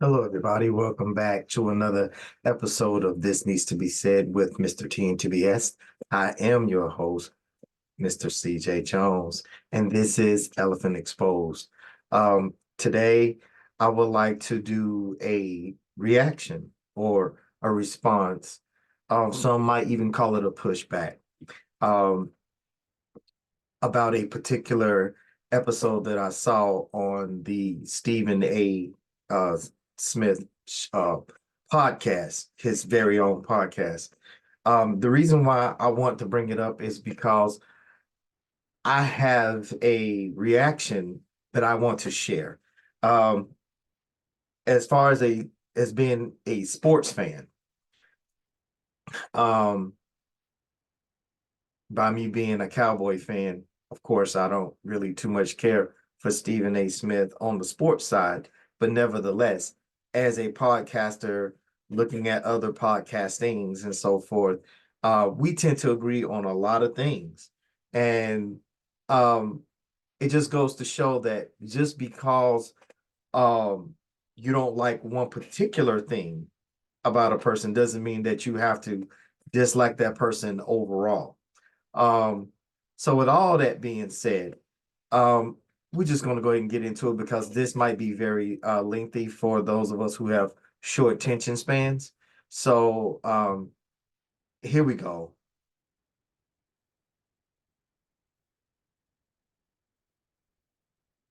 Hello, everybody. Welcome back to another episode of This Needs to Be Said with Mr. TNTBS. I am your host, Mr. CJ Jones, and this is Elephant Exposed. Today, I would like to do a reaction or a response. Some might even call it a pushback um, about a particular episode that I saw on the Stephen A. Uh, Smith uh, podcast, his very own podcast. The reason why I want to bring it up is because I have a reaction that I want to share. Um, as far as being a sports fan, um, by me being a Cowboy fan, of course, I don't really too much care for Stephen A. Smith on the sports side, but nevertheless, as a podcaster looking at other podcastings and so forth, we tend to agree on a lot of things. And um, it just goes to show that just because um, you don't like one particular thing about a person doesn't mean that you have to dislike that person overall. Um, so with all that being said, um, we're just going to go ahead and get into it because this might be very lengthy for those of us who have short attention spans. So here we go.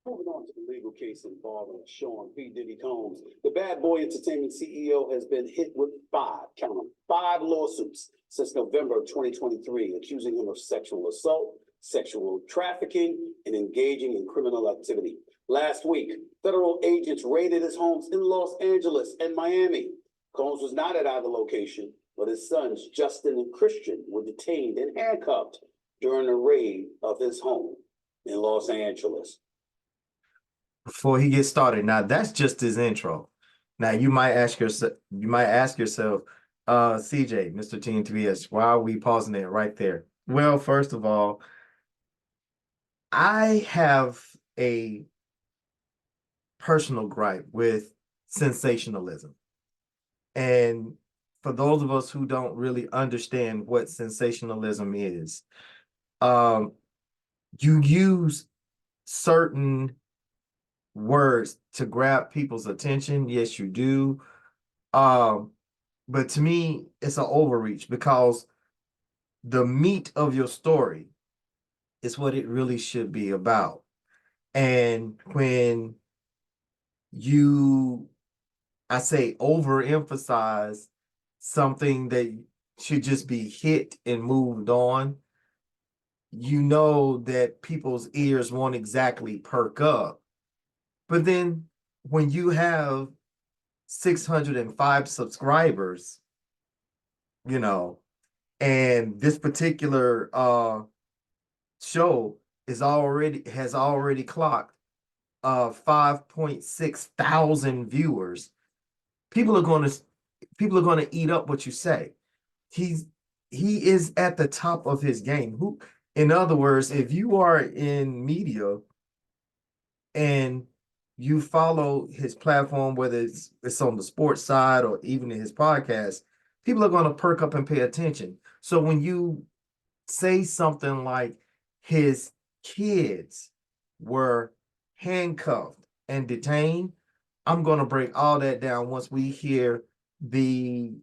Moving on to the legal case involving Sean P. Diddy Combs, the Bad Boy Entertainment CEO has been hit with count them, five lawsuits since November of 2023, accusing him of sexual assault, sexual trafficking, and engaging in criminal activity. Last week, federal agents raided his homes in Los Angeles and Miami. Combs was not at either location, but his sons, Justin and Christian, were detained and handcuffed during a raid of his home in Los Angeles. Before he gets started, now that's just his intro. Now you might ask yourself, CJ, Mr. TNTBS, why are we pausing it right there? Well, first of all, I have a personal gripe with sensationalism. And for those of us who don't really understand what sensationalism is, um, you use certain words to grab people's attention. Yes, you do. But to me, it's an overreach because the meat of your story is what it really should be about. And when you, I say, overemphasize something that should just be hit and moved on, you know that people's ears won't exactly perk up. But then when you have 605 subscribers, you know, and this particular show has already clocked 5.6 thousand viewers, people are going to eat up what you say. He is at the top of his game. Who, in other words, if you are in media and you follow his platform, whether it's on the sports side or even in his podcast, people are going to perk up and pay attention. So when you say something like his kids were handcuffed and detained, I'm going to break all that down once we hear the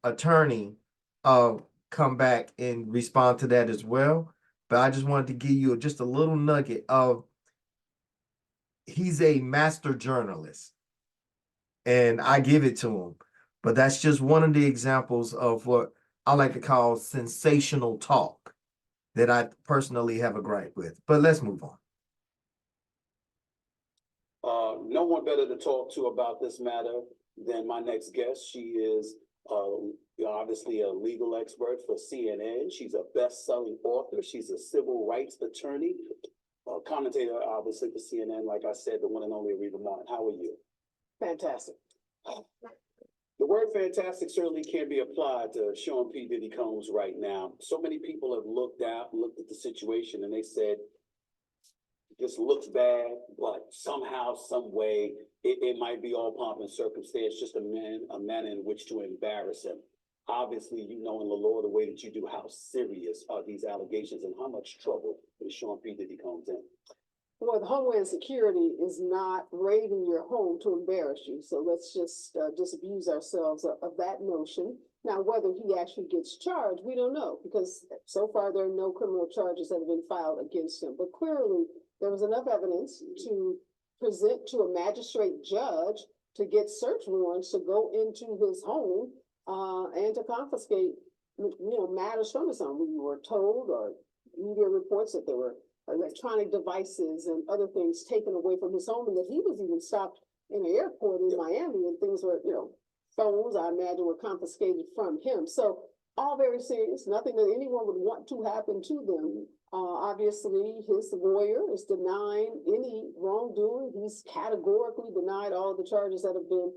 attorney come back and respond to that as well. But I just wanted to give you just a little nugget of he's a master journalist, and I give it to him. But that's just one of the examples of what I like to call sensational talk that I personally have a gripe with. But let's move on. No one better to talk to about this matter than my next guest. She is obviously a legal expert for CNN. She's a best-selling author. She's a civil rights attorney, commentator, obviously, for CNN. Like I said, the one and only Areva Martin. How are you? Fantastic. The word fantastic certainly can be applied to Sean P. Diddy Combs right now. So many people have looked at the situation, and they said, just looks bad, but somehow, some way, it might be all pomp and circumstance, just a manner in which to embarrass him. Obviously, you know in the law the way that you do, how serious are these allegations and how much trouble is Sean P. Diddy Combs in? Well, the Homeland Security is not raiding your home to embarrass you. So let's just disabuse ourselves of that notion. Now, whether he actually gets charged, we don't know, because so far there are no criminal charges that have been filed against him. But clearly, there was enough evidence to present to a magistrate judge to get search warrants to go into his home and to confiscate, matters from his home. We were told, or media reports, that there were electronic devices and other things taken away from his home, and that he was even stopped in an airport in Miami, and things were, phones, I imagine, were confiscated from him. So all very serious, nothing that anyone would want to happen to them. Obviously, his lawyer is denying any wrongdoing. He's categorically denied all of the charges that have been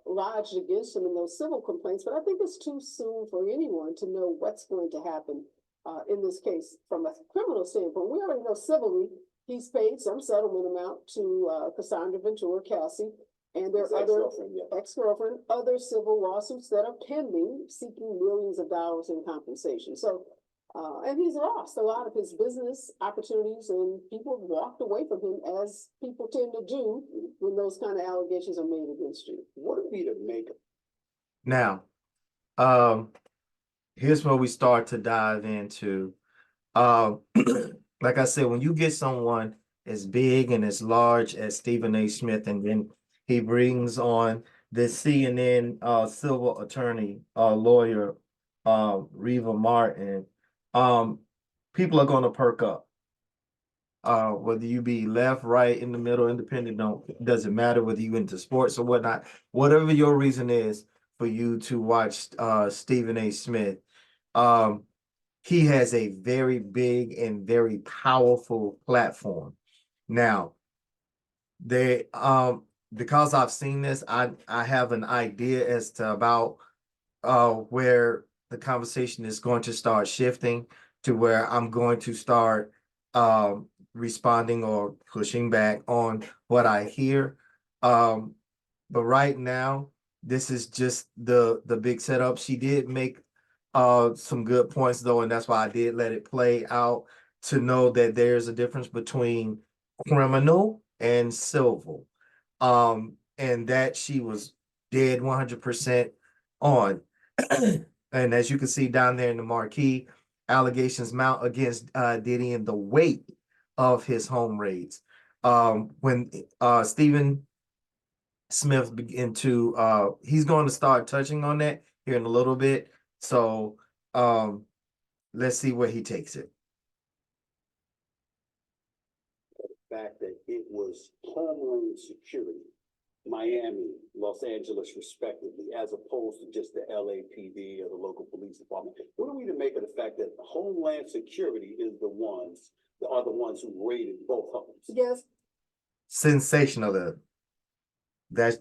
lodged against him in those civil complaints. But I think it's too soon for anyone to know what's going to happen in this case from a criminal standpoint. We already know civilly he's paid some settlement amount to Cassandra Ventura Cassie, and there are other ex-girlfriend, other civil lawsuits that are pending, seeking millions of dollars in compensation. So, and he's lost a lot of his business opportunities, and people have walked away from him, as people tend to do when those kind of allegations are made against you. What are we to make of? Now, here's where we start to dive into. Like I said, when you get someone as big and as large as Stephen A. Smith, and then he brings on this CNN civil attorney lawyer, Areva Martin, people are going to perk up. Whether you be left, right, in the middle, independent, doesn't matter whether you into sports or whatnot. Whatever your reason is for you to watch Stephen A. Smith, he has a very big and very powerful platform. Now, they because I've seen this, I have an idea as to about where the conversation is going to start shifting to, where I'm going to start responding or pushing back on what I hear. But right now, this is just the big setup. She did make some good points though, and that's why I did let it play out, to know that there's a difference between criminal and civil. And that she was dead 100% on. And as you can see down there in the marquee, allegations mount against Diddy and the weight of his home raids. When Stephen Smith begin to he's going to start touching on that here in a little bit. So let's see where he takes it. The fact that it was Homeland Security, Miami, Los Angeles, respectively, as opposed to just the LAPD or the local police department. What are we to make of the fact that Homeland Security is the ones who raided both homes? Yes. Sensational. That's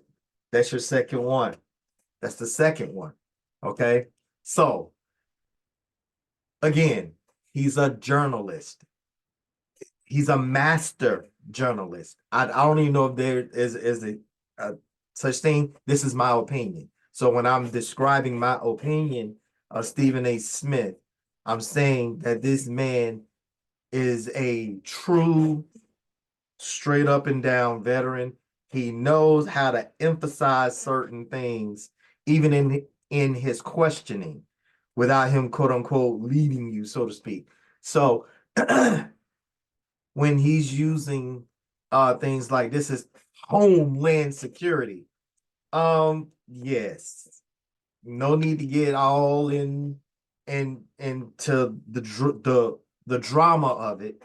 your second one. That's the second one. Okay. So again, he's a journalist. He's a master journalist. I don't even know if there is a such thing. This is my opinion. So when I'm describing my opinion of Stephen A. Smith, I'm saying that this man is a true, straight up and down veteran. He knows how to emphasize certain things, even in his questioning, without him, quote unquote, leading you, so to speak. So when he's using things like this is Homeland Security, yes, no need to get all into the drama of it.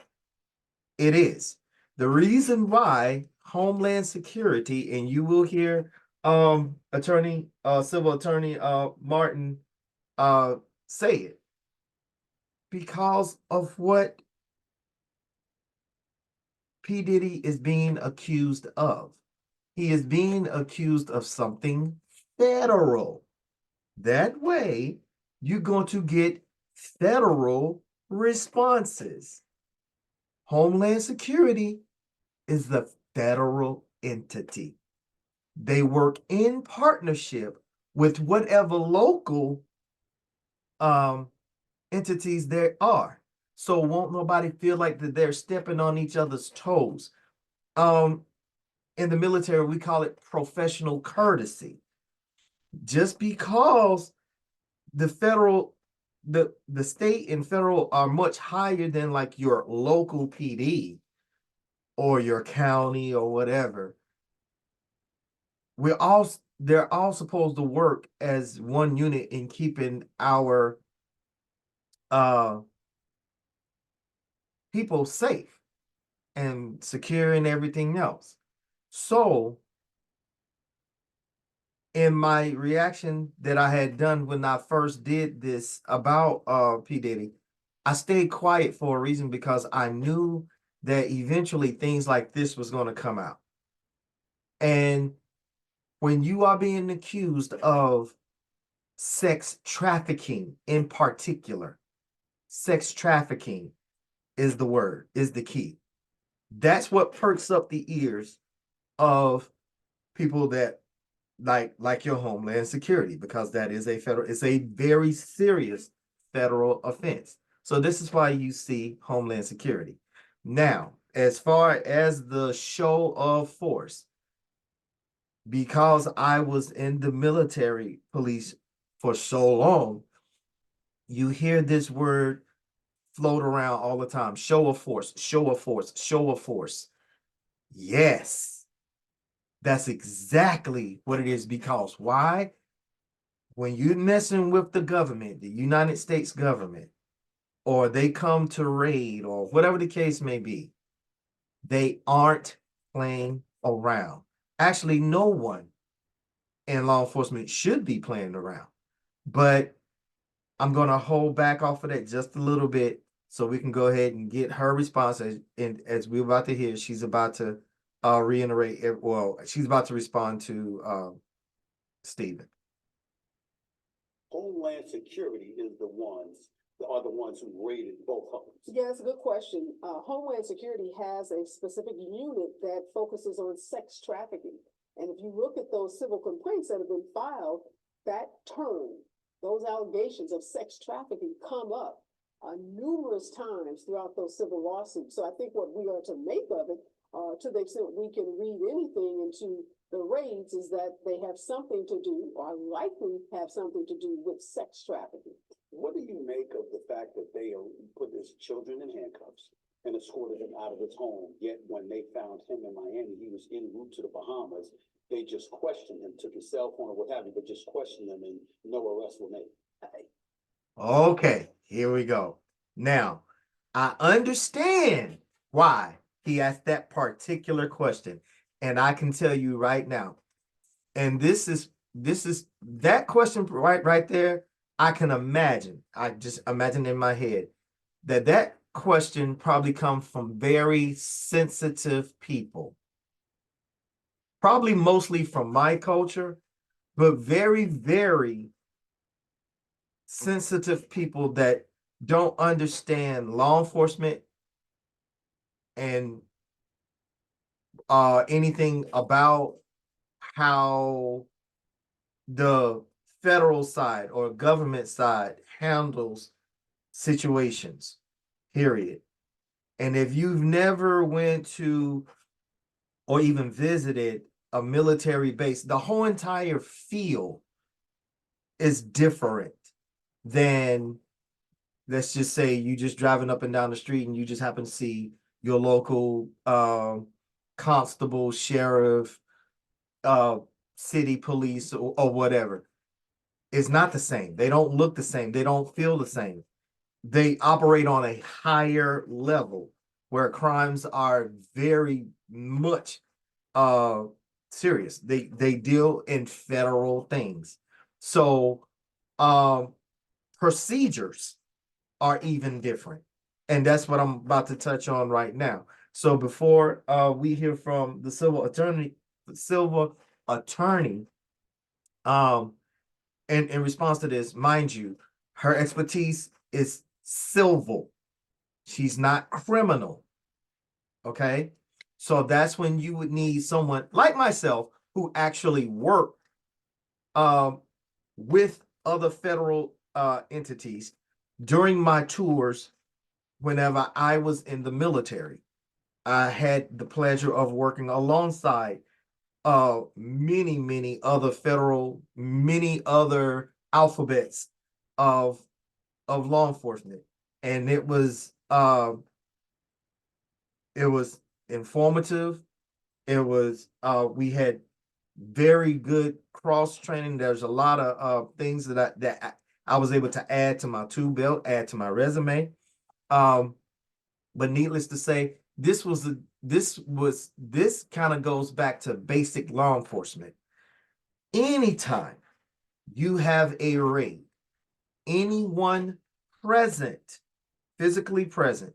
It is the reason why Homeland Security, and you will hear civil attorney Martin say it, because of what P. Diddy is being accused of. He is being accused of something federal. That way, you're going to get federal responses. Homeland Security is the federal entity. They work in partnership with whatever local entities there are. So won't nobody feel like that they're stepping on each other's toes. In the military, we call it professional courtesy. Just because the federal, the state and federal are much higher than like your local PD or your county or whatever, they're all supposed to work as one unit in keeping our people safe and secure and everything else. So in my reaction that I had done when I first did this about P. Diddy, I stayed quiet for a reason, because I knew that eventually things like this was going to come out. And when you are being accused of sex trafficking in particular, sex trafficking is the word, is the key. That's what perks up the ears of people that like your Homeland Security, because that is it's a very serious federal offense. So this is why you see Homeland Security. Now, as far as the show of force, because I was in the military police for so long, you hear this word float around all the time: show of force, show of force, show of force. Yes, that's exactly what it is. Because why? When you're messing with the government, the United States government, or they come to raid or whatever the case may be, they aren't playing around. Actually, no one in law enforcement should be playing around. But I'm going to hold back off of that just a little bit so we can go ahead and get her response. As we're about to hear, she's about to reiterate, well, she's about to respond to Stephen. Homeland Security are the ones who raided both homes. Yeah, that's a good question. Homeland Security has a specific unit that focuses on sex trafficking. And if you look at those civil complaints that have been filed, that term, those allegations of sex trafficking come up numerous times throughout those civil lawsuits. So I think what we are to make of it, to the extent we can read anything into the raids, is that they have something to do, or likely have something to do, with sex trafficking. What do you make of the fact that they put his children in handcuffs and escorted him out of his home? Yet when they found him in Miami, he was en route to the Bahamas. They just questioned him, took his cell phone or what have you, but just questioned him, and no arrests were made. Okay, here we go. Now, I understand why he asked that particular question, and I can tell you right now, and this is that question right there. I can imagine. I just imagine in my head that question probably comes from very sensitive people, probably mostly from my culture, but very, very sensitive people that don't understand law enforcement and anything about how the federal side or government side handles situations, period. And if you've never went to or even visited a military base, the whole entire field is different than, let's just say, you just driving up and down the street and you just happen to see your local constable, sheriff, city police, or whatever. It's not the same. They don't look the same. They don't feel the same. They operate on a higher level where crimes are very much serious. They deal in federal things. So procedures are even different. And that's what I'm about to touch on right now. So before we hear from the civil attorney, in response to this, mind you, her expertise is civil. She's not criminal. Okay. So that's when you would need someone like myself who actually worked um, with other federal entities during my tours whenever I was in the military. I had the pleasure of working alongside many other alphabets of law enforcement. And it was informative. It was we had very good cross training. There's a lot of things I was able to add to my tool belt, add to my resume. But needless to say, this kind of goes back to basic law enforcement. Anytime you have a raid, anyone present, physically present,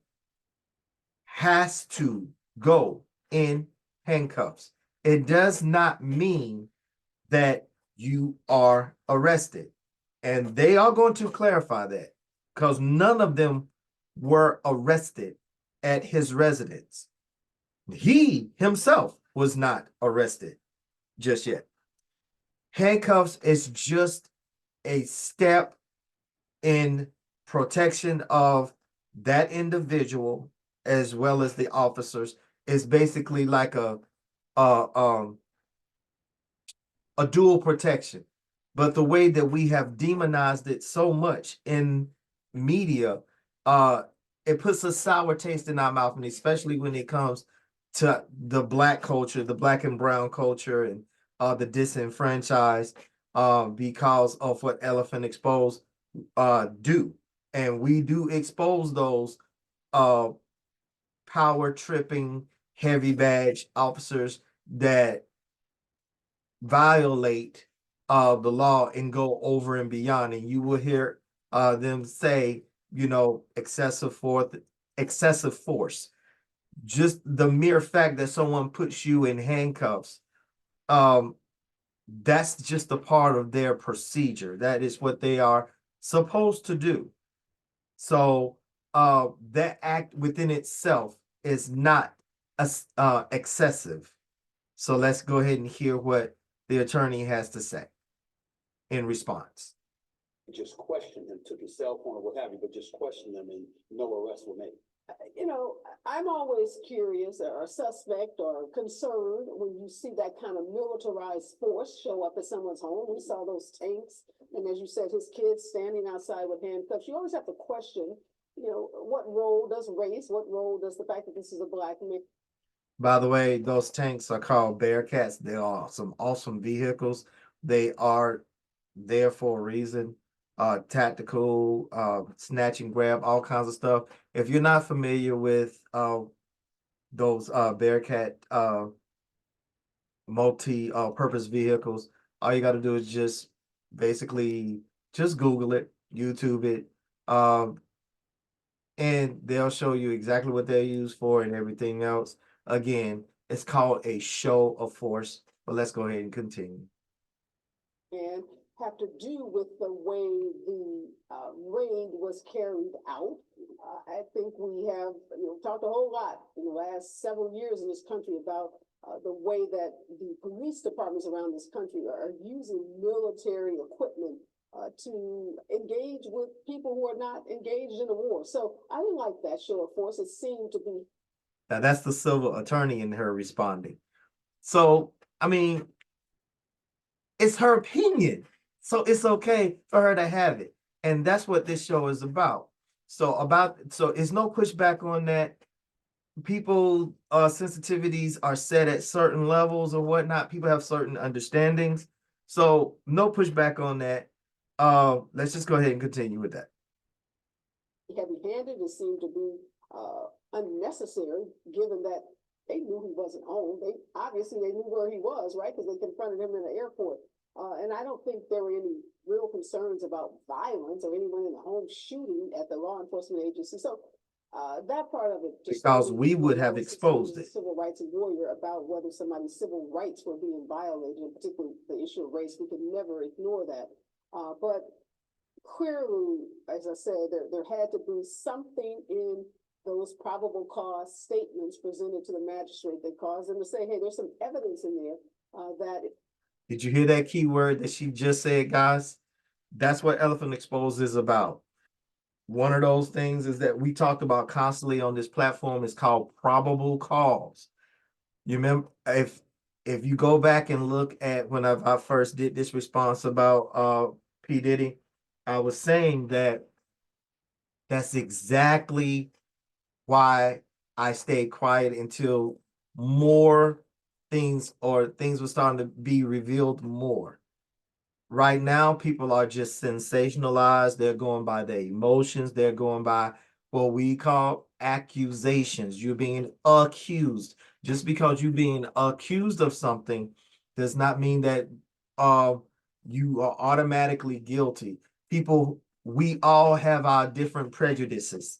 has to go in handcuffs. It does not mean that you are arrested. And they are going to clarify that because none of them were arrested at his residence. He himself was not arrested just yet. Handcuffs is just a step in protection of that individual as well as the officers. It's basically like a um a dual protection. But the way that we have demonized it so much in media, uh, it puts a sour taste in our mouth, and especially when it comes to the black culture, the black and brown culture, and the disenfranchised, because of what Elephant Exposed do. And we do expose those uh power tripping heavy badge officers that violate the law and go over and beyond. And you will hear them say, excessive force. Just the mere fact that someone puts you in handcuffs, um, that's just a part of their procedure. That is what they are supposed to do. So that act within itself is not excessive. So let's go ahead and hear what the attorney has to say in response. Just questioned him, took his cell phone or what have you, but just questioned him and no arrests were made. I'm always curious or suspect or concerned when you see that kind of militarized force show up at someone's home. We saw those tanks, and as you said, his kids standing outside with handcuffs. You always have to question, what role does race, what role does the fact that this is a black man? By the way, those tanks are called Bearcats. They are some awesome vehicles. They are there for a reason. Tactical, snatch and grab, all kinds of stuff. If you're not familiar with those Bearcat multi-purpose vehicles, all you got to do is just basically just Google it, YouTube it, and they'll show you exactly what they're used for and everything else. Again, it's called a show of force, but let's go ahead and continue. And have to do with the way the raid was carried out. I think we have talked a whole lot in the last several years in this country about the way that the police departments around this country are using military equipment to engage with people who are not engaged in the war. So I didn't like that show of force. It seemed to be. Now that's the civil attorney in her responding. So, I mean, it's her opinion. So it's okay for her to have it. And that's what this show is about. So it's no pushback on that. People sensitivities are set at certain levels or whatnot. People have certain understandings. So no pushback on that. Let's just go ahead and continue with that. Heavy-handed. It seemed to be unnecessary, given that they knew he wasn't home. They knew where he was, right? Because they confronted him in the airport. And I don't think there were any real concerns about violence or anyone in the home shooting at the law enforcement agency. So that part of it, just because we would have exposed it. Civil rights warrior about whether somebody's civil rights were being violated, in particular the issue of race. We could never ignore that. But clearly, as I said, there had to be something in those probable cause statements presented to the magistrate that caused them to say, hey, there's some evidence in there that. Did you hear that key word that she just said, guys? That's what Elephant Exposed is about. One of those things is that we talked about constantly on this platform is called probable cause. You remember if you go back and look at when I first did this response about P. Diddy, I was saying that that's exactly why I stayed quiet until more things were starting to be revealed more. Right now, people are just sensationalized. They're going by their emotions. They're going by what we call accusations. You're being accused. Just because you're being accused of something does not mean that you are automatically guilty. People, we all have our different prejudices,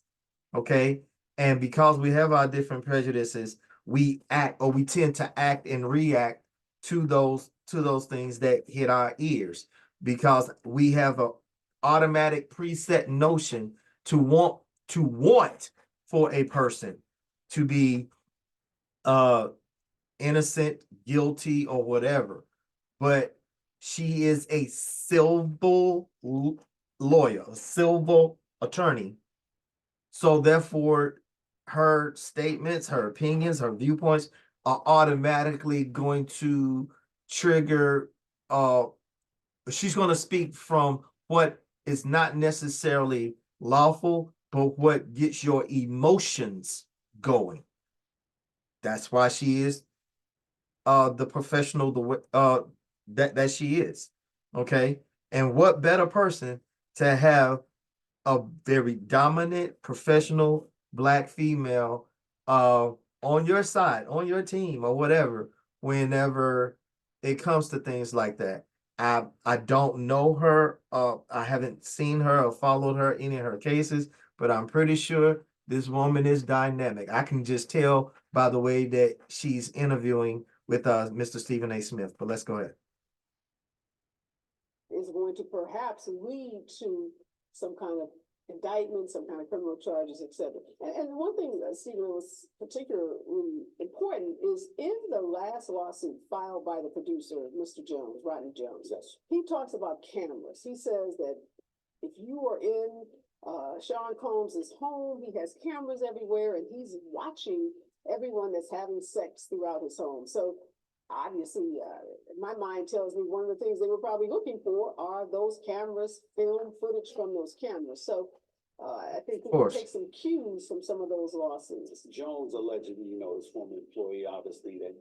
okay? And because we have our different prejudices, we tend to act and react to those things that hit our ears because we have a automatic preset notion to want for a person to be innocent, guilty, or whatever. But she is a civil lawyer, a civil attorney. So therefore, her statements, her opinions, her viewpoints are automatically going to trigger she's going to speak from what is not necessarily lawful, but what gets your emotions going. That's why she is the professional that she is. Okay. And what better person to have a very dominant professional Black female on your side, on your team, or whatever, whenever it comes to things like that. I don't know her. I haven't seen her or followed her any of her cases, but I'm pretty sure this woman is dynamic. I can just tell by the way that she's interviewing with Mr. Stephen A. Smith. But let's go ahead. Is going to perhaps lead to some kind of indictment, some kind of criminal charges, etc. And one thing that Stephen was particularly important is in the last lawsuit filed by the producer, Mr. Jones, Rodney Jones. Yes. He talks about cameras. He says that if you are in Sean Combs's home, he has cameras everywhere, and he's watching everyone that's having sex throughout his home. So obviously, my mind tells me one of the things they were probably looking for are those cameras, film footage from those cameras. So I think we can take some cues from some of those lawsuits. Jones allegedly, his former employee, obviously that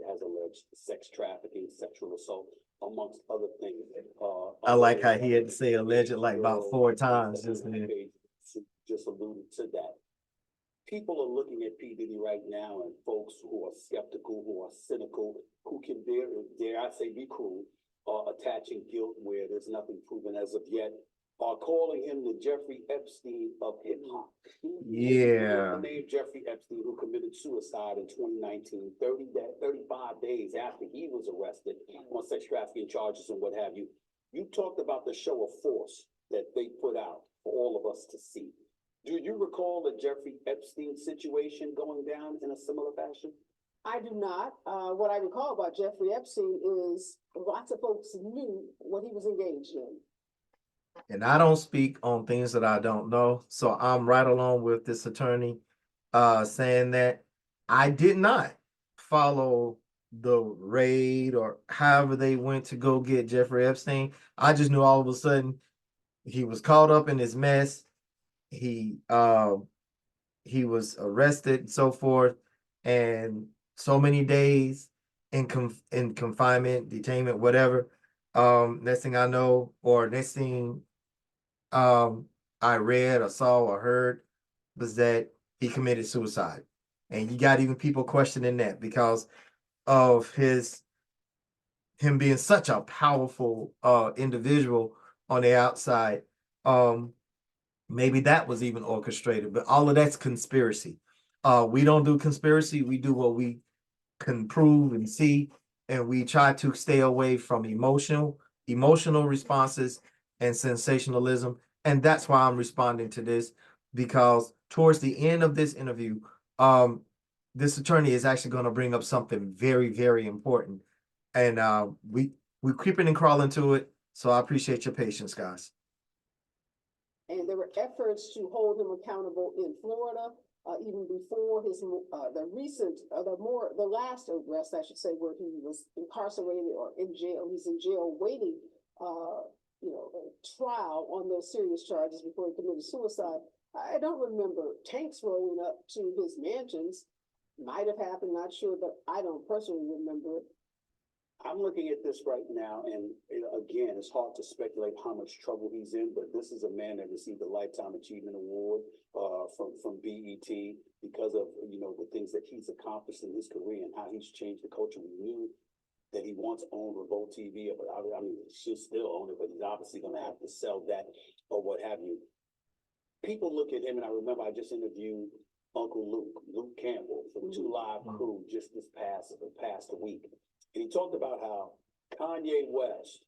has alleged sex trafficking, sexual assault, amongst other things. I like how he had to say alleged like about 4 times just then. Just alluded to that. People are looking at P. Diddy right now, and folks who are skeptical, who are cynical, who can dare I say be cruel, are attaching guilt where there's nothing proven as of yet, are calling him the Jeffrey Epstein of hip hop. Yeah. The name Jeffrey Epstein, who committed suicide in 2019, 35 days after he was arrested on sex trafficking charges and what have you. You talked about the show of force that they put out for all of us to see. Do you recall the Jeffrey Epstein situation going down in a similar fashion? I do not. What I recall about Jeffrey Epstein is lots of folks knew what he was engaged in. And I don't speak on things that I don't know. So I'm right along with this attorney saying that I did not follow the raid or however they went to go get Jeffrey Epstein. I just knew all of a sudden he was caught up in his mess. He was arrested and so forth, and so many days in confinement, detainment, whatever. Next thing I know, or next thing I read or saw or heard was that he committed suicide. And you got even people questioning that because of him being such a powerful individual on the outside. Maybe that was even orchestrated, but all of that's conspiracy. We don't do conspiracy. We do what we can prove and see, and we try to stay away from emotional responses and sensationalism. And that's why I'm responding to this, because towards the end of this interview, this attorney is actually going to bring up something very, very important. And we creeping and crawling to it. So I appreciate your patience, guys. And there were efforts to hold him accountable in Florida, even before his the last arrest, I should say, where he was incarcerated or in jail. He's in jail waiting, a trial on those serious charges before he committed suicide. I don't remember tanks rolling up to his mansions. Might have happened, not sure, but I don't personally remember it. I'm looking at this right now, and again, it's hard to speculate how much trouble he's in, but this is a man that received a Lifetime Achievement Award from BET because of the things that he's accomplished in his career and how he's changed the culture. We knew that he once owned Revolt TV, but I mean, he should still own it, but he's obviously going to have to sell that or what have you. People look at him, and I remember I just interviewed Uncle Luke Campbell from Two Live Crew just this past week. And he talked about how Kanye West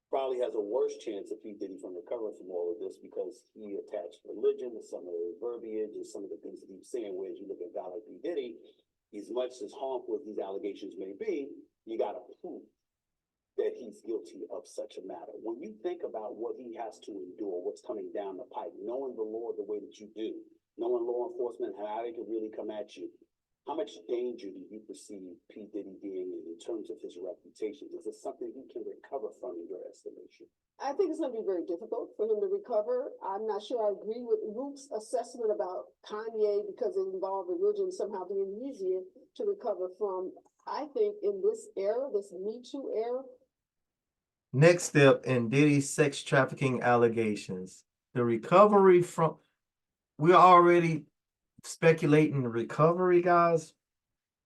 probably has a worse chance of P. Diddy from recovering from all of this because he attached religion to some of the verbiage and some of the things that he was saying. Whereas you look at a guy like P. Diddy, as much as harmful as these allegations may be, you got to prove that he's guilty of such a matter. When you think about what he has to endure, what's coming down the pipe, knowing the law the way that you do, knowing law enforcement, how they can really come at you, how much danger do you perceive P. Diddy being in terms of his reputation? Is it something he can recover from in your estimation? I think it's going to be very difficult for him to recover. I'm not sure I agree with Luke's assessment about Kanye because it involved religion somehow being easier to recover from. I think in this era, this Me Too era. Next step in Diddy's sex trafficking allegations, the recovery from, we're already speculating recovery, guys.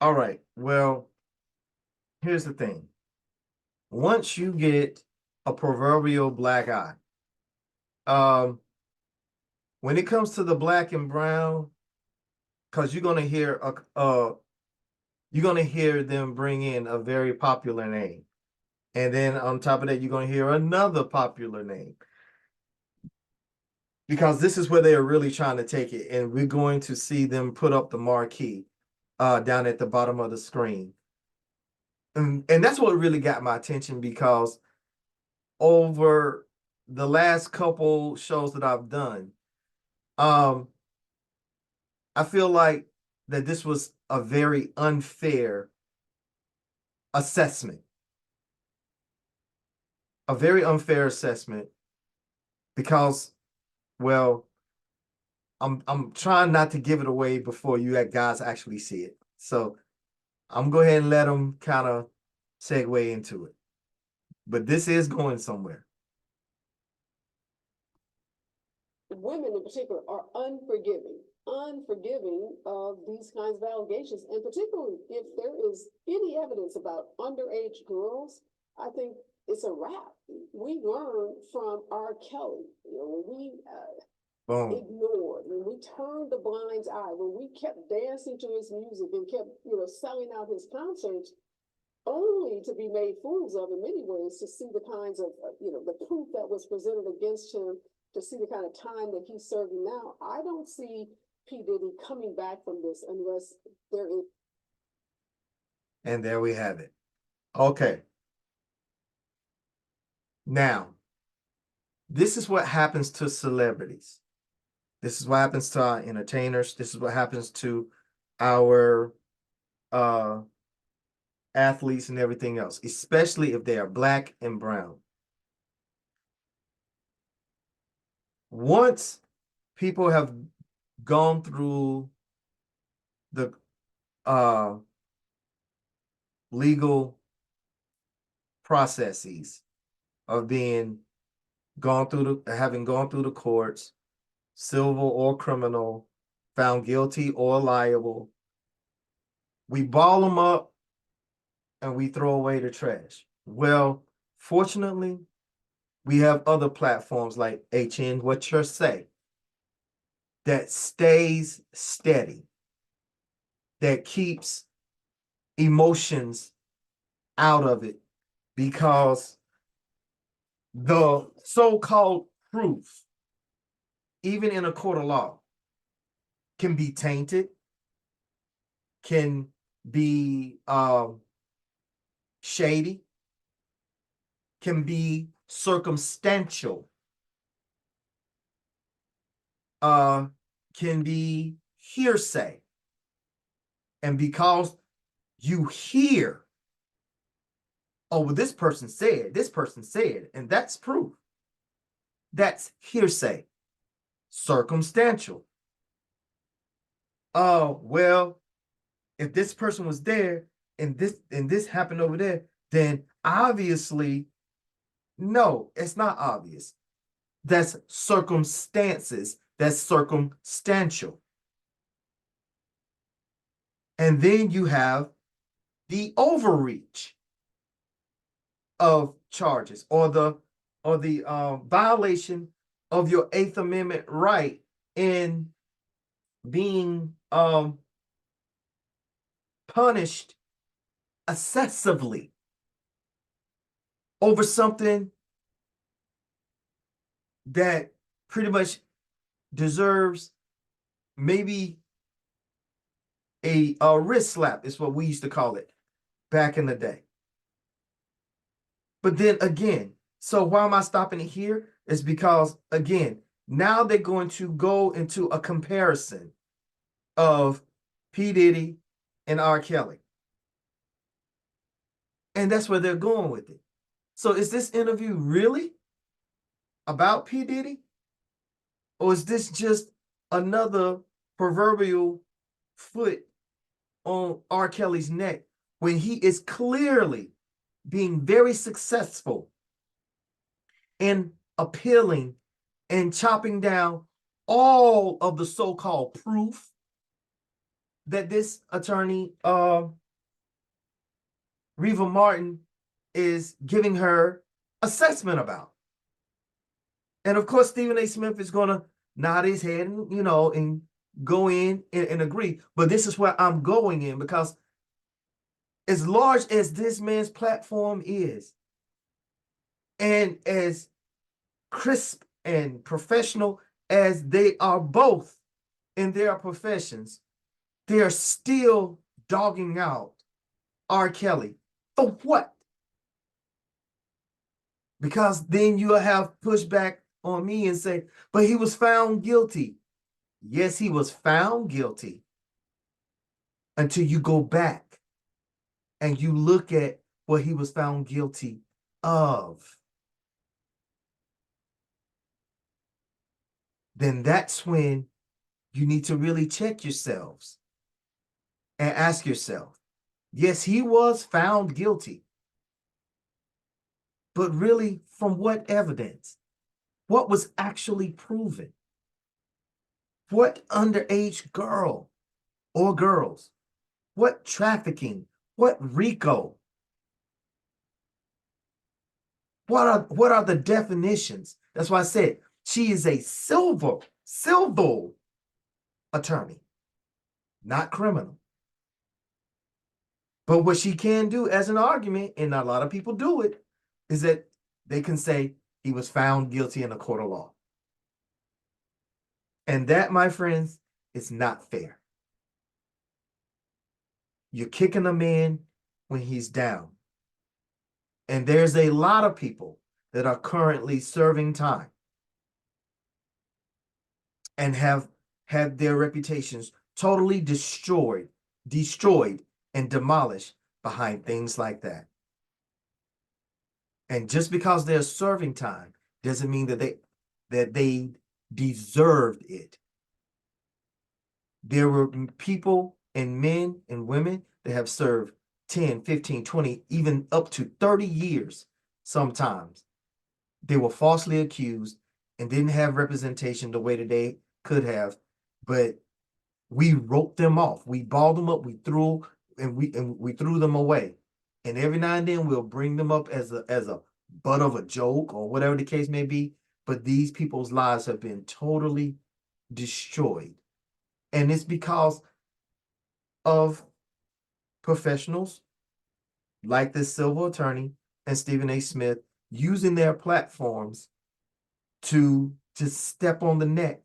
All right, well, here's the thing. Once you get a proverbial black eye, when it comes to the black and brown, because you're gonna hear them bring in a very popular name, and then on top of that, you're gonna hear another popular name. Because this is where they are really trying to take it, and we're going to see them put up the marquee down at the bottom of the screen. And that's what really got my attention, because over the last couple shows that I've done, I feel like that this was a very unfair assessment. A very unfair assessment because, well, I'm trying not to give it away before you guys actually see it. So I'm go ahead and let them kind of segue into it. But this is going somewhere. Women in particular are unforgiving of these kinds of allegations, and particularly if there is any evidence about underage girls, I think it's a wrap. We learned from R. Kelly, when we ignored, when we turned the blind eye, when we kept dancing to his music and kept, selling out his concerts, only to be made fools of in many ways, to see the kinds of, the proof that was presented against him, to see the kind of time that he's serving now. I don't see P. Diddy coming back from this unless there is. And there we have it. Okay. Now, this is what happens to celebrities. This is what happens to our entertainers. This is what happens to our athletes and everything else, especially if they are black and brown. Once people have gone through the legal processes of having gone through the courts, civil or criminal, found guilty or liable, we ball them up and we throw away the trash. Well, fortunately, we have other platforms like HN What You Say that stays steady, that keeps emotions out of it, because the so-called proof, even in a court of law, can be tainted, can be shady, can be circumstantial, can be hearsay. And because you hear, oh, well, this person said, and that's proof. That's hearsay. Circumstantial. Oh, well, if this person was there and this happened over there, then obviously, no, it's not obvious. That's circumstances. That's circumstantial. And then you have the overreach of charges, or the violation of your Eighth Amendment right in being punished excessively over something that pretty much deserves maybe a wrist slap, is what we used to call it back in the day. But then again, so why am I stopping it here? It's because, again, now they're going to go into a comparison of P. Diddy and R. Kelly. And that's where they're going with it. So is this interview really about P. Diddy? Or is this just another proverbial foot on R. Kelly's neck when he is clearly being very successful in appealing and chopping down all of the so-called proof that this attorney, Areva Martin, is giving her assessment about? And of course, Stephen A. Smith is going to nod his head and, and go in and agree. But this is where I'm going in, because as large as this man's platform is, and as crisp and professional as they are both in their professions, they are still dogging out R. Kelly. For what? Because then you'll have pushback on me and say, but he was found guilty. Yes, he was found guilty, until you go back and you look at what he was found guilty of. Then that's when you need to really check yourselves and ask yourself, yes, he was found guilty, but really, from what evidence? What was actually proven? What underage girl or girls? What trafficking? What RICO? What are the definitions? That's why I said she is a civil attorney, not criminal. But what she can do as an argument, and a lot of people do it, is that they can say he was found guilty in a court of law. And that, my friends, is not fair. You're kicking a man when he's down. And there's a lot of people that are currently serving time and have had their reputations totally destroyed and demolished behind things like that. And just because they're serving time doesn't mean that they deserved it. There were people and men and women that have served 10, 15, 20, even up to 30 years sometimes. They were falsely accused and didn't have representation the way that they could have, but we wrote them off. We balled them up, we threw them away. And every now and then we'll bring them up as a butt of a joke or whatever the case may be. But these people's lives have been totally destroyed. And it's because of professionals like this civil attorney and Stephen A. Smith using their platforms to step on the neck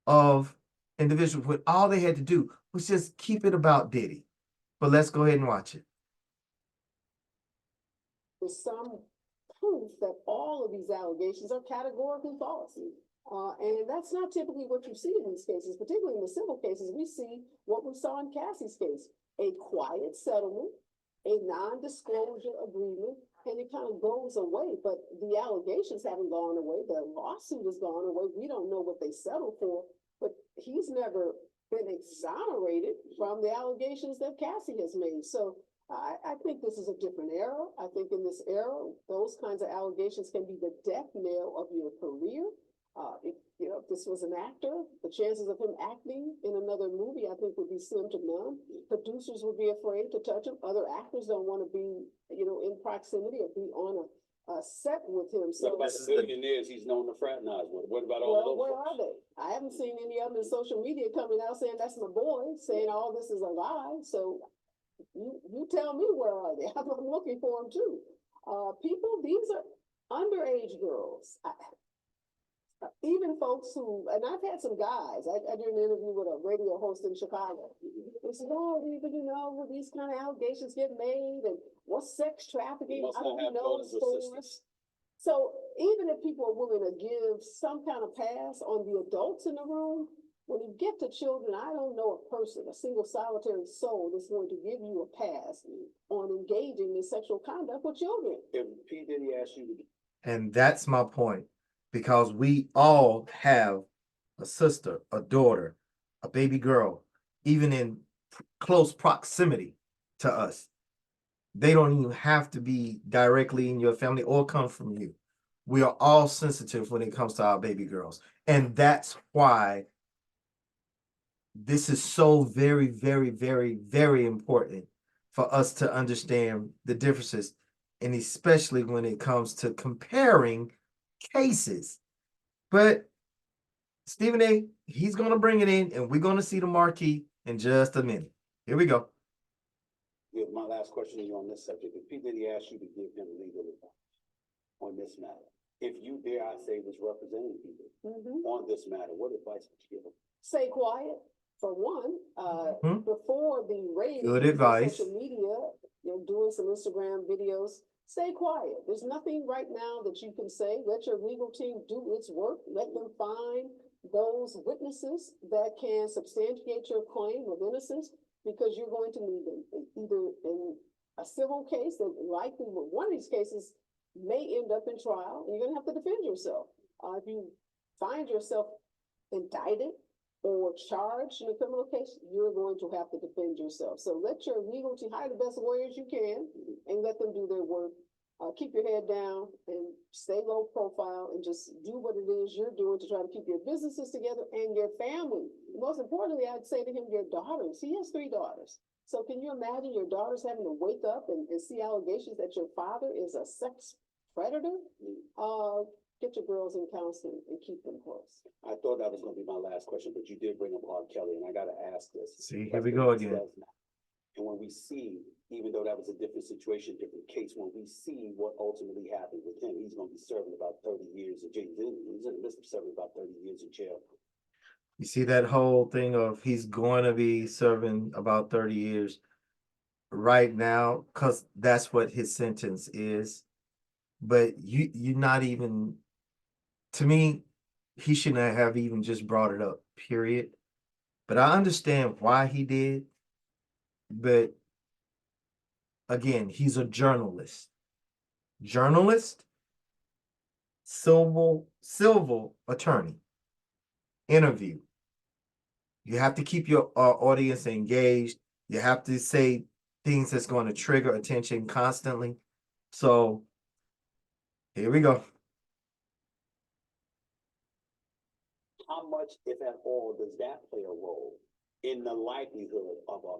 of individuals when all they had to do was just keep it about Diddy. But let's go ahead and watch it. There's some proof that all of these allegations are categorically false. And that's not typically what you see in these cases, particularly in the civil cases. We see what we saw in Cassie's case, a quiet settlement, a non-disclosure agreement, and it kind of goes away. But the allegations haven't gone away. The lawsuit has gone away. We don't know what they settled for, but he's never been exonerated from the allegations that Cassie has made. So I think this is a different era. I think in this era, those kinds of allegations can be the death knell of your career. If this was an actor, the chances of him acting in another movie, I think, would be slim to none. Producers would be afraid to touch him. Other actors don't want to be, in proximity or be on a set with him. So What about the billionaires he's known to fraternize with? What about all those where folks? are they? I haven't seen any of them in social media coming out saying that's my boy, saying all this is a lie. So you tell me, where are they? I'm looking for them too. People, these are underage girls. Even folks who, and I've had some guys, I did an interview with a radio host in Chicago. They said, oh, even, when these kind of allegations get made, and what's sex trafficking? You must I not don't have know daughters the or stores. sisters. So even if people are willing to give some kind of pass on the adults in the room, when you get to children, I don't know a person, a single solitary soul that's going to give you a pass on engaging in sexual conduct with children. If P. Diddy asked you to, And that's my point, because we all have a sister, a daughter, a baby girl, even in close proximity to us. They don't even have to be directly in your family or come from you. We are all sensitive when it comes to our baby girls. And that's why this is so very, very, very, very important for us to understand the differences, and especially when it comes to comparing cases. But Stephen A., he's going to bring it in, and we're going to see the marquee in just a minute. Here we go. my last question to you on this subject. If P. Diddy asked you to give him legal advice on this matter, if you, dare I say, was representing people on this matter, what advice would you give him? Stay quiet, for one. Before the raid, Good advice. social media, doing some Instagram videos, stay quiet. There's nothing right now that you can say. Let your legal team do its work. Let them find those witnesses that can substantiate your claim of innocence, because you're going to need them either in a civil case that likely, one of these cases may end up in trial, and you're going to have to defend yourself. If you find yourself indicted or charged in a criminal case, you're going to have to defend yourself. So let your legal team hire the best lawyers you can and let them do their work. Keep your head down and stay low profile and just do what it is you're doing to try to keep your businesses together and your family. Most importantly, I'd say to him, your daughters. He has 3 daughters. So can you imagine your daughters having to wake up and see allegations that your father is a sex predator? Get your girls in counseling and keep them close. I thought that was going to be my last question, but you did bring up R. Kelly, and I got to ask this. See, here we go again. And when we see, even though that was a different situation, different case, when we see what ultimately happened with him, he's going to be serving about 30 years in jail. He's in the midst of serving about 30 years in jail. You see that whole thing of he's going to be serving about 30 years right now, because that's what his sentence is. But you're not even, to me, he shouldn't have even just brought it up, period. But I understand why he did. But again, he's a journalist. Journalist, civil attorney, interview. You have to keep your audience engaged. You have to say things that's going to trigger attention constantly. So here we go. How much, if at all, does that play a role in the likelihood of a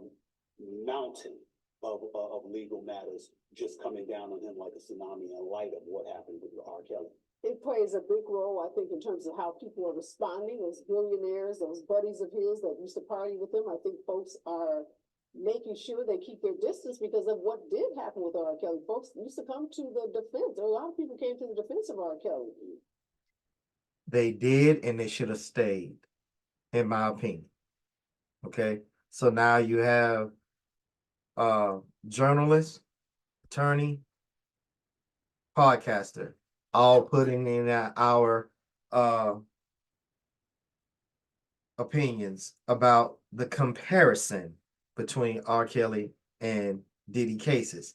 mountain of legal matters just coming down on him like a tsunami in light of what happened with R. Kelly? It plays a big role, I think, in terms of how people are responding. Those billionaires, those buddies of his that used to party with him, I think folks are making sure they keep their distance because of what did happen with R. Kelly. Folks used to come to the defense. A lot of people came to the defense of R. Kelly. They did, and they should have stayed. in my opinion. Okay, so now you have journalist, attorney, podcaster, all putting in our opinions about the comparison between R. Kelly and Diddy cases.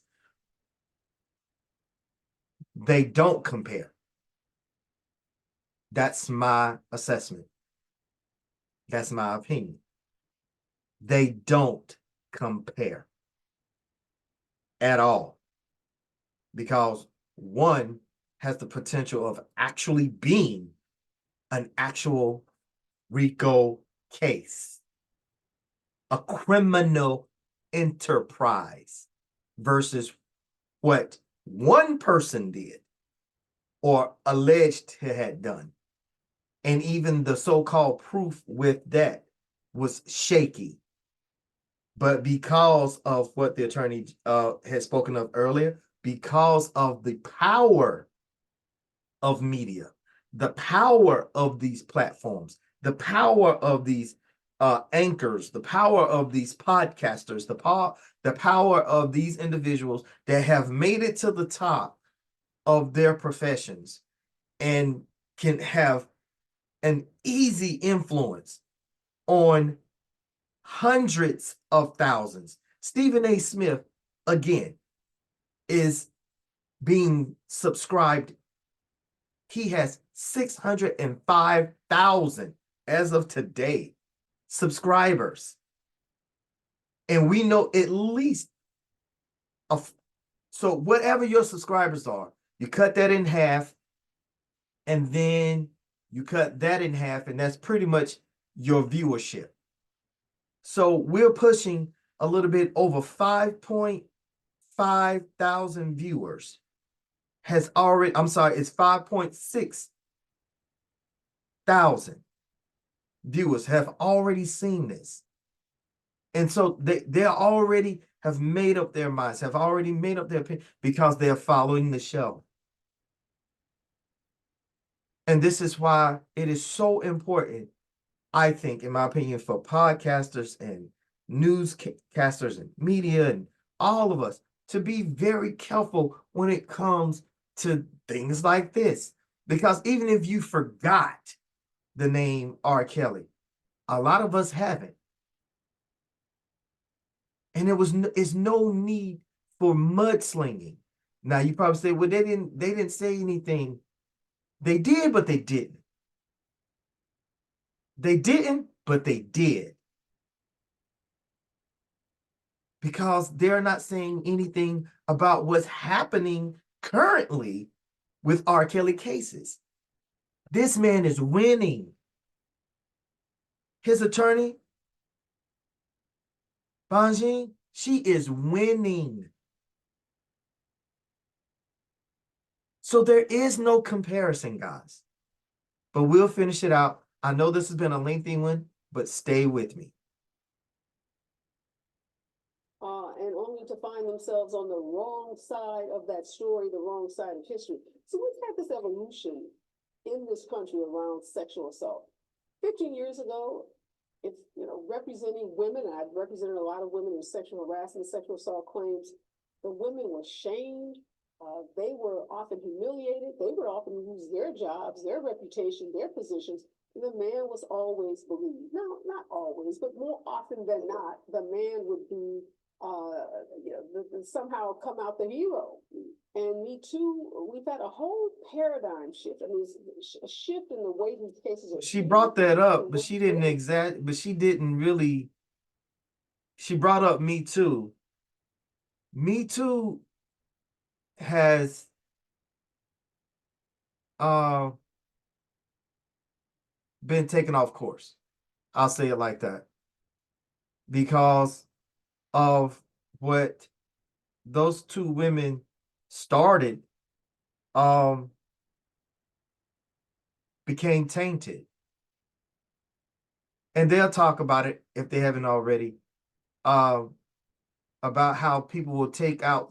They don't compare. That's my assessment. That's my opinion. They don't compare at all, because one has the potential of actually being an actual RICO case, a criminal enterprise, versus what one person did or alleged to have done. And even the so-called proof with that was shaky. But because of what the attorney had spoken of earlier, because of the power of media, the power of these platforms, the power of these anchors, the power of these podcasters, the power of these individuals that have made it to the top of their professions and can have an easy influence on hundreds of thousands. Stephen A. Smith, again, is being subscribed. He has 605,000 as of today subscribers. And we know at least so whatever your subscribers are, you cut that in half, and then you cut that in half, and that's pretty much your viewership. So we're pushing a little bit over 5.5 thousand viewers has already, I'm sorry, it's 5.6 thousand viewers have already seen this. And so they already have made up their minds, have already made up their opinion, because they're following the show. And this is why it is so important, I think, in my opinion, for podcasters and newscasters and media and all of us to be very careful when it comes to things like this. Because even if you forgot the name R. Kelly, a lot of us haven't. And it's no need for mudslinging. Now you probably say, well, they didn't say anything. They did, but they didn't. They didn't, but they did. Because they're not saying anything about what's happening currently with R. Kelly cases. This man is winning. His attorney, Banjin, she is winning. So there is no comparison, guys. But we'll finish it out. I know this has been a lengthy one, but stay with me. And only to find themselves on the wrong side of that story, the wrong side of history. So we've had this evolution in this country around sexual assault. 15 years ago, if representing women, and I've represented a lot of women in sexual harassment, sexual assault claims, the women were shamed. They were often humiliated. They would often lose their jobs, their reputation, their positions. And the man was always believed. No, not always, but more often than not, the man would be somehow come out the hero. And Me Too, we've had a whole paradigm shift. I mean, a shift in the way these cases are. She brought that up, but she didn't really. She brought up Me Too. Me Too has been taken off course. I'll say it like that. Because of what those two women started, became tainted. And they'll talk about it, if they haven't already, about how people will take on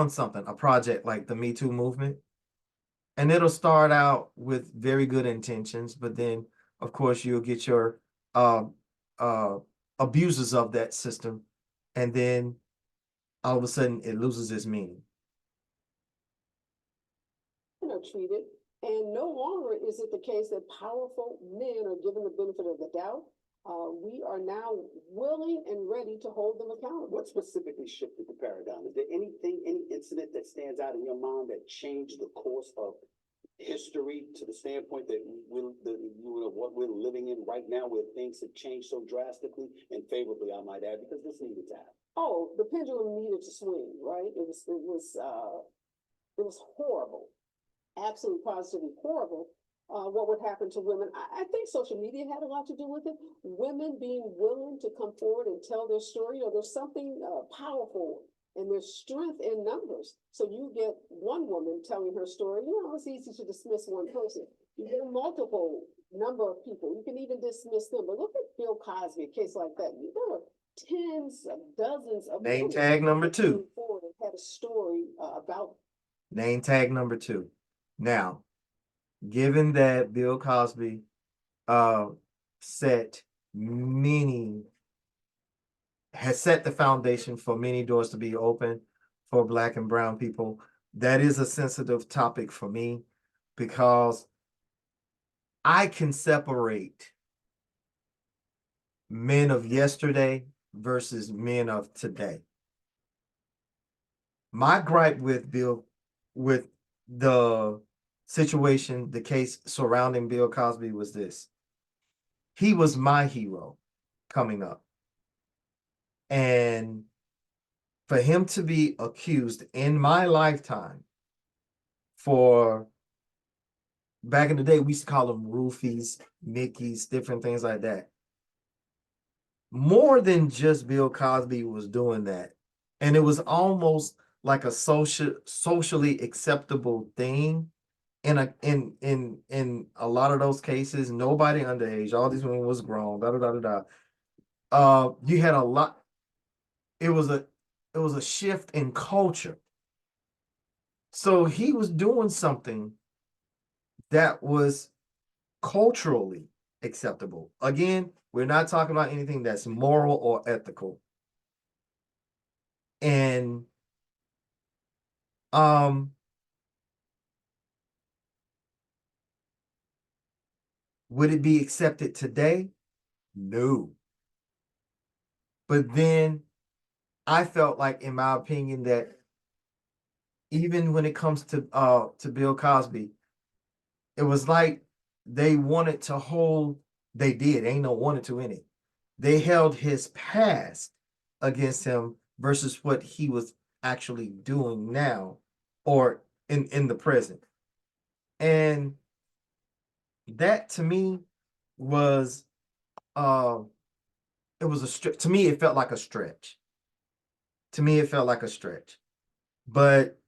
something, a project like the Me Too movement, And it'll start out with very good intentions, but then of course you'll get your uh abusers of that system, and then all of a sudden it loses its meaning. Treated. And no longer is it the case that powerful men are given the benefit of the doubt. We are now willing and ready to hold them accountable. What specifically shifted the paradigm? Is there anything, any incident that stands out in your mind that changed the course of history to the standpoint that what we're living in right now, where things have changed so drastically and favorably, I might add, because this needed to happen? Oh, the pendulum needed to swing, right? It was horrible, absolutely positively horrible. What would happen to women? I think social media had a lot to do with it. Women being willing to come forward and tell their story. There's something powerful, and there's strength in numbers. So you get one woman telling her story. It's easy to dismiss one person. You get a multiple number of people. You can even dismiss them. But look at Bill Cosby, a case like that. There were tens of dozens of Name women tag number that came 2. forward and had a story about. Name tag number 2. Now, given that Bill Cosby has set the foundation for many doors to be open for Black and brown people, that is a sensitive topic for me, because I can separate men of yesterday versus men of today. My gripe with the situation, the case surrounding Bill Cosby was this: he was my hero coming up. And for him to be accused in my lifetime for, back in the day, we used to call them roofies, Mickeys, different things like that. More than just Bill Cosby was doing that. And it was almost like a socially acceptable thing. In a lot of those cases, nobody underage, all these women was grown, you had a lot. It was a shift in culture. So he was doing something that was culturally acceptable. Again, we're not talking about anything that's moral or ethical. And would it be accepted today? No. But then I felt like, in my opinion, that even when it comes to Bill Cosby, it was like they wanted to hold, they did, ain't no wanted to in it. They held his past against him versus what he was actually doing now, or in the present. And that to me was it was to me it felt like a stretch. To me it felt like a stretch. But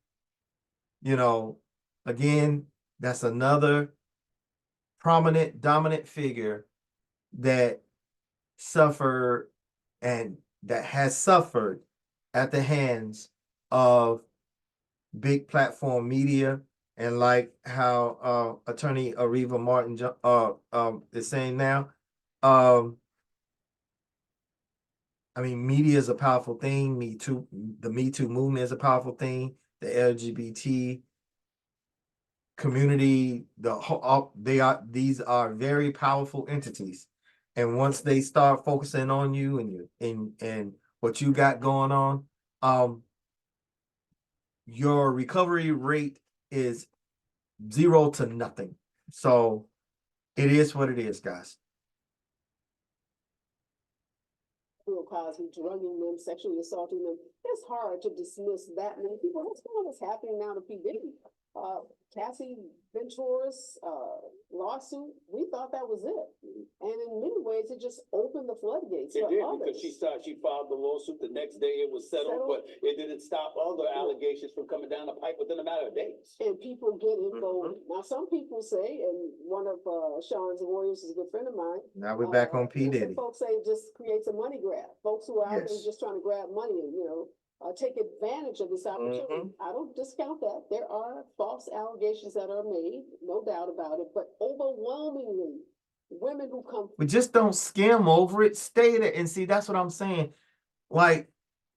again, that's another prominent, dominant figure that suffered and that has suffered at the hands of big platform media. And like how attorney Areva Martin is saying now, I mean, media is a powerful thing. The Me Too movement is a powerful thing. The LGBT community, these are very powerful entities. And once they start focusing on you and what you got going on, your recovery rate is 0 to nothing. So it is what it is, guys. Bill Cosby drugging them, sexually assaulting them. It's hard to dismiss that many people. That's kind of what's happening now to P. Diddy. Cassie Ventura's lawsuit, we thought that was it. And in many ways, it just opened the floodgates It for did, others. because she filed the lawsuit. The next day it was settled, but it didn't stop other allegations from coming down the pipe within a matter of days. And people get emboldened. Now, some people say, and one of Sean's lawyers is a good friend of mine. Now we're back on P. Diddy. Folks say it just creates a money grab. Folks who are out there just trying to grab money and, take advantage of this opportunity. I don't discount that. There are false allegations that are made, no doubt about it, but overwhelmingly, women who come. But just don't skim over it. Stay there and see. That's what I'm saying. Like,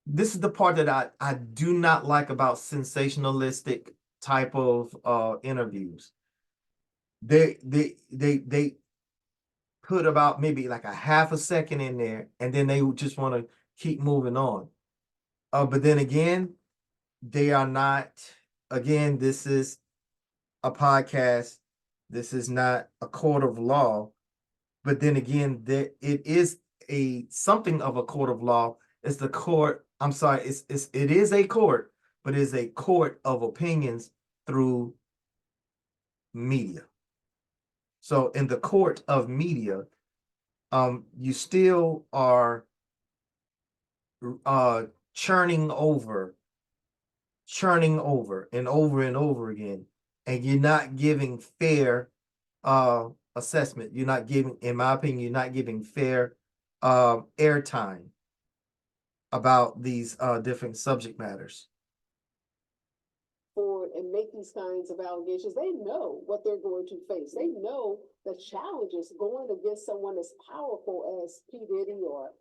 this is the part that I do not like about sensationalistic type of interviews. They put about maybe like a half a second in there, and then they just want to keep moving on. But then again, they are not. Again, this is a podcast. This is not a court of law. But then again, it is something of a court of law. It's the court. I'm sorry. It is a court, but it is a court of opinions through media. So in the court of media, you still are churning over and over again, and you're not giving fair assessment. You're not giving, in my opinion, you're not giving fair airtime about these different subject matters. Forward and make these kinds of allegations, they know what they're going to face. They know the challenges going against someone as powerful as P. Diddy or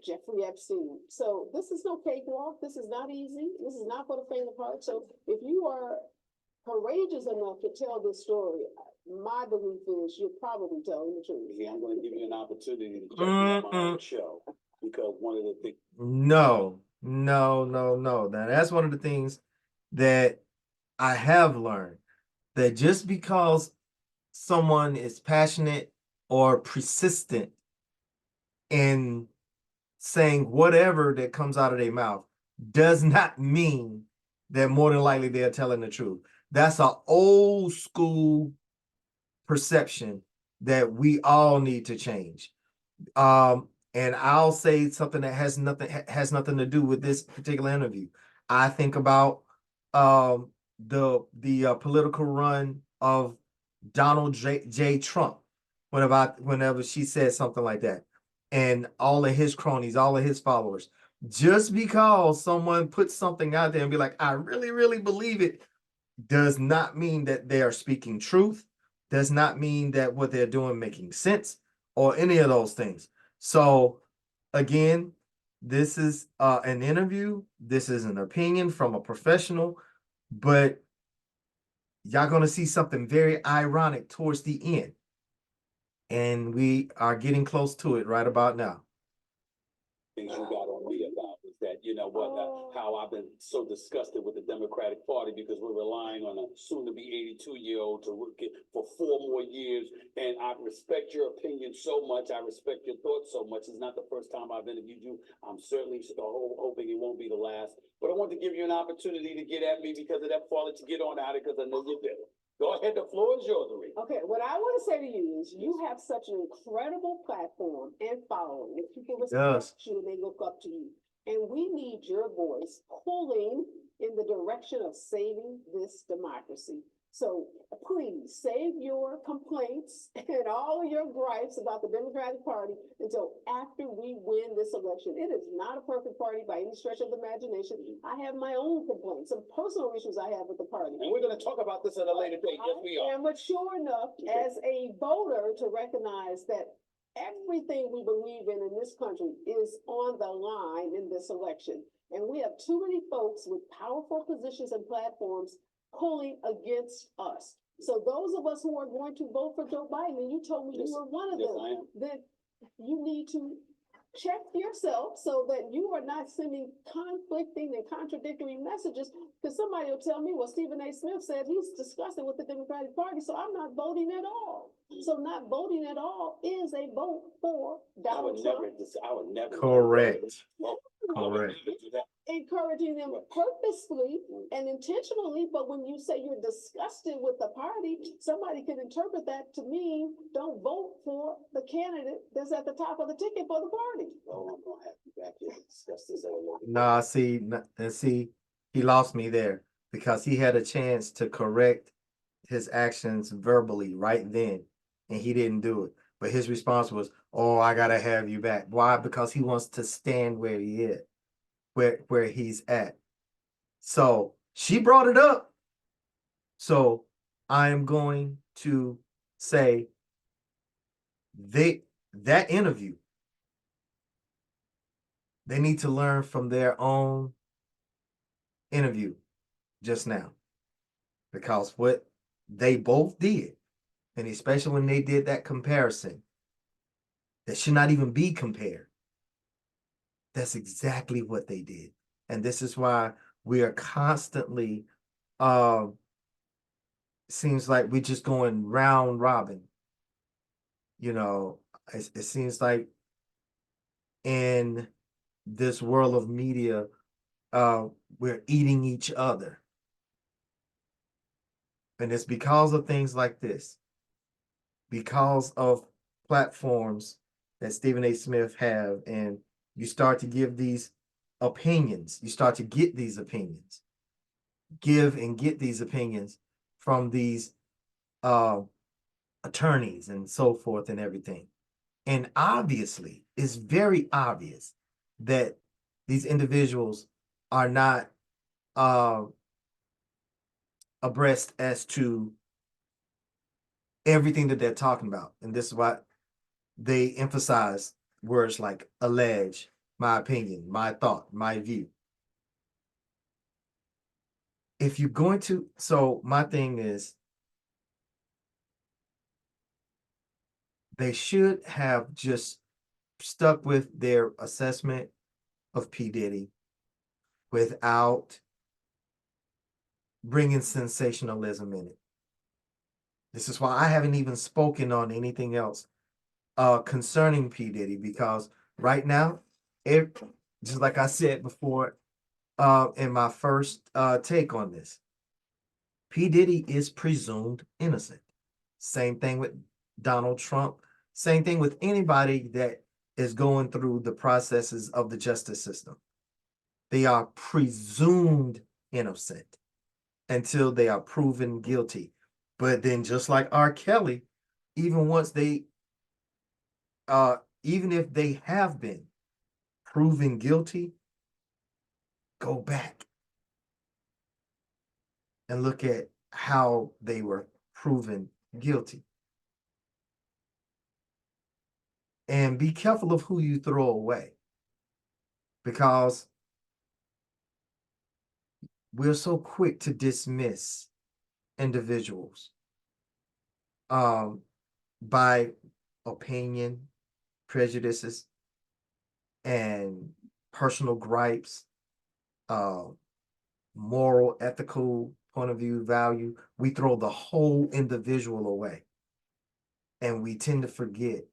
Jeffrey Epstein. So this is no cakewalk. This is not easy. This is not for the faint of heart. So if you are courageous enough to tell this story, my belief is you're probably telling the truth. Yeah, I'm going to give you an opportunity to check me on my own show, because one of the things. No. Now that's one of the things that I have learned, that just because someone is passionate or persistent in saying whatever that comes out of their mouth does not mean that more than likely they're telling the truth. That's an old school perception that we all need to change. And I'll say something that has nothing to do with this particular interview. I think about the political run of Donald J. Trump, whenever she said something like that, and all of his cronies, all of his followers. Just because someone puts something out there and be like, I really, really believe it, does not mean that they are speaking truth, does not mean that what they're doing making sense, or any of those things. So again, this is an interview. This is an opinion from a professional, but y'all going to see something very ironic towards the end. And we are getting close to it right about now. Things you got on me about is that, how I've been so disgusted with the Democratic Party, because we're relying on a soon-to-be 82-year-old to work it for 4 more years. And I respect your opinion so much. I respect your thoughts so much. It's not the first time I've interviewed you. I'm certainly hoping it won't be the last. But I want to give you an opportunity to get at me because of that fall, to get on out of it, because I know you're there. Go ahead, the floor is yours, Areva. Okay, what I want to say to you is you have such an incredible platform and following, and people respect you and they look up to you. And we need your voice pulling in the direction of saving this democracy. So please save your complaints and all of your gripes about the Democratic Party until after we win this election. It is not a perfect party by any stretch of the imagination. I have my own complaints, some personal issues I have with the party. And we're going to talk about this at a later date. Yes, we are. I am mature enough as a voter to recognize that everything we believe in this country is on the line in this election. And we have too many folks with powerful positions and platforms pulling against us. So those of us who are going to vote for Joe Biden, and you told me you were one of them, then you need to check yourself so that you are not sending conflicting and contradictory messages, because somebody will tell me, well, Stephen A. Smith said he's disgusted with the Democratic Party, so I'm not voting at all. So not voting at all is a vote for Donald Trump. I would never. Correct. Correct. Encouraging them purposefully and intentionally, but when you say you're disgusted with the party, somebody could interpret that to mean don't vote for the candidate that's at the top of the ticket for the party. Oh, I'm gonna have you back here to discuss this at a later date. Nah, see, he lost me there because he had a chance to correct his actions verbally right then, and he didn't do it. But his response was, "Oh, I gotta have you back." Why? Because he wants to stand where he is. where he's at. So she brought it up. So I'm going to say that interview, they need to learn from their own interview just now, because what they both did, and especially when they did that comparison that should not even be compared, that's exactly what they did. And this is why we are constantly seems like we're just going round robin. You know, it seems like in this world of media, we're eating each other. And it's because of things like this, because of platforms that Stephen A. Smith have, and you start to give these opinions, you start to get these opinions, give and get these opinions from these attorneys and so forth and everything. And obviously, it's very obvious that these individuals are not abreast as to everything that they're talking about. And this is why they emphasize words like allege, my opinion, my thought, my view. If you're going to, so my thing is, they should have just stuck with their assessment of P. Diddy without bringing sensationalism in it. This is why I haven't even spoken on anything else concerning P. Diddy, because right now, just like I said before in my first take on this, P. Diddy is presumed innocent. Same thing with Donald Trump. Same thing with anybody that is going through the processes of the justice system. They are presumed innocent until they are proven guilty. But then, just like R. Kelly, even once they, even if they have been proven guilty, go back and look at how they were proven guilty. And be careful of who you throw away, because we're so quick to dismiss individuals by opinion, prejudices, and personal gripes, moral, ethical point of view, value. We throw the whole individual away, and we tend to forget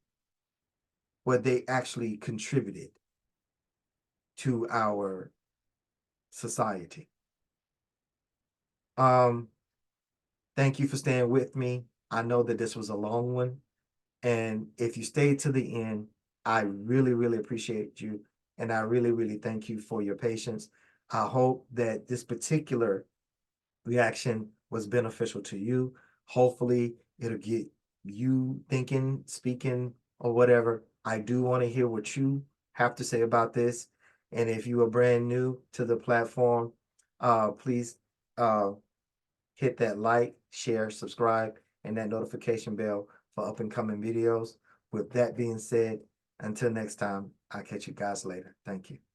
what they actually contributed to our society. Thank you for staying with me. I know that this was a long one, and if you stayed to the end, I really, really appreciate you, and I really, really thank you for your patience. I hope that this particular reaction was beneficial to you. Hopefully, it'll get you thinking, speaking, or whatever. I do want to hear what you have to say about this. And if you are brand new to the platform, please hit that like, share, subscribe, and that notification bell for up and coming videos. With that being said, until next time, I'll catch you guys later. Thank you.